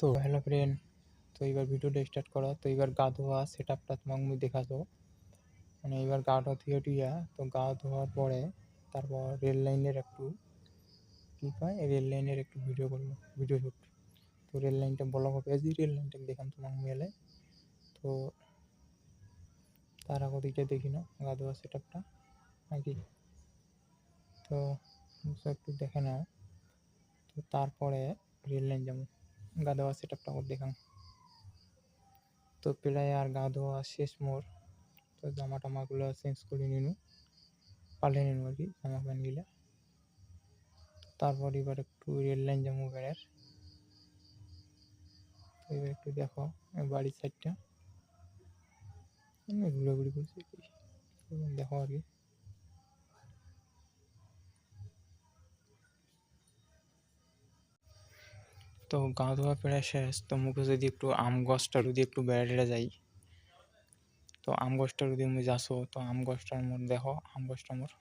তো hello friend, তো এবার ভিডিওটা স্টার্ট করা। তো এবার গা ধোয়া সেট আপটা তোমাকে মুই দেখাতো। মানে এবার গাটা ধুয়ে টুইয়া, তো গা ধোয়ার পরে তারপর রেল লাইনের একটু কী কয় রেল লাইনের একটু ভিডিও করলো, ভিডিও শ্যুট। তো রেল লাইনটা ব্লক হবে যে রেল লাইনটা দেখাম তোমাকে মেলে। তো তার আগে দিকটা দেখি না গা ধোয়া সেট আপটা নাকি। তো একটু দেখে নাও। তো তারপরে রেল লাইন যেমন গা ধোয়া সেট আপটা দেখাম। তো প্রায় আর গা ধোয়া শেষ মোর। তো জামা টামাগুলো চেঞ্জ করে নিনু, পাল্টে নিনু আর কি জামা প্যান্টগুলো। তারপর এবার একটু রেল লাইন যাবো বেড়ার। তো এবার একটু দেখো বাড়ির সাইডটা ঘুরাঘুরি করছি দেখো আর কি। তো গা ধোয়া প্রায় শেষ। তো মুখে যদি একটু আম গাছটা যদি একটু বেড়াতে যাই, তো আম গাছটা যদি আমি যাসো, তো আম গাছটার মোর দেখো আম গাছটা মোর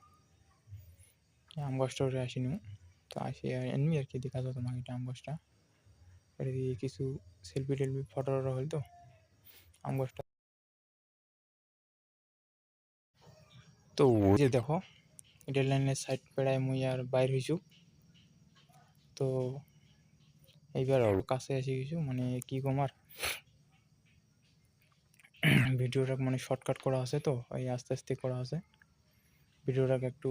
আম গাছটা উঠে আসিনি। তো আসি এমনি আর কি দেখা যাও তোমাকে এটা আম গাছটা। এটা দিয়ে কিছু সেলফি টেলফি ফটো টটো হইতো আম গাছটা। তো ওই যে দেখো রেল লাইনের সাইড পেড়ায় মুই আর বাইর হইছু। তো এইবার কাছে এসে গেছু, মানে কি কমার ভিডিওটা মানে শর্টকাট করা আছে, তো এই আস্তে আস্তে করা আছে ভিডিওটাকে একটু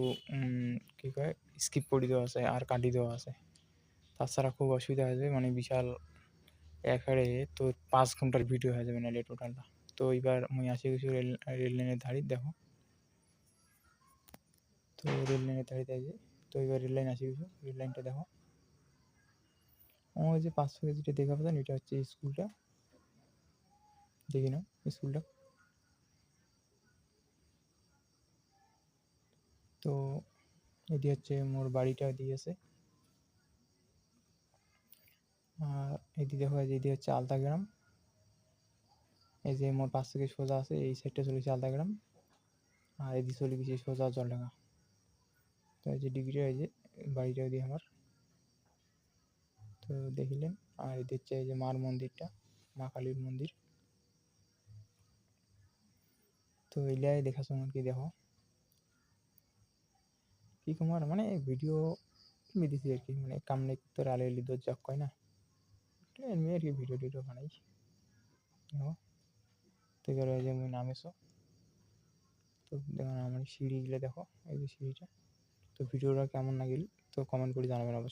কী কয় স্কিপ করে দেওয়া আছে আর কাটি দেওয়া আছে। তাছাড়া খুব অসুবিধা হয়ে যাবে, মানে বিশাল একারে তো 5 ঘন্টার ভিডিও হয়ে যাবে নাহলে টোটালটা। তো এইবার মুই আসি কিছু রেল লাইনের ধারে দেখো। তো রেল লাইনের ধারে আছে। তো এবার রেল লাইন আসি কিছু, রেল লাইনটা দেখো। ওই যে 500 কেজিটা দেখা পাবেন, এটা হচ্ছে স্কুলটা, দেখি নাও স্কুলটা। তো এটি হচ্ছে মোর বাড়িটা দিয়েছে। আর এটি দেখো এটি হচ্ছে আলতাগ্রাম। এই যে মোর 5 থেকে সোজা আছে এই সাইডটা চলেছে আলতাগ্রাম, আর এদিকে চলে গেছে সোজা জলডাঙ্গা। তো এই যে ডিগ্রি এই যে বাড়িটা দিয়ে আমার তো দেখিলেন। আর এদিকে হচ্ছে এই যে মার মন্দিরটা, মা কালীর মন্দির। তো এইলাই দেখাশো আর কি। দেখো কি তোমার মানে ভিডিও দিছি আর কি, মানে কামনে তোর আলে লিদর যাক কয় না, এমনি আর কি ভিডিও টিডিও বানাই। দেখো তো এবার এই যে মুই নামেছো। তো দেখো আমার সিঁড়িগুলো দেখো, এই যে সিঁড়িটা। তো ভিডিওটা কেমন লাগিল তো কমেন্ট করে জানাবেন অবশ্যই।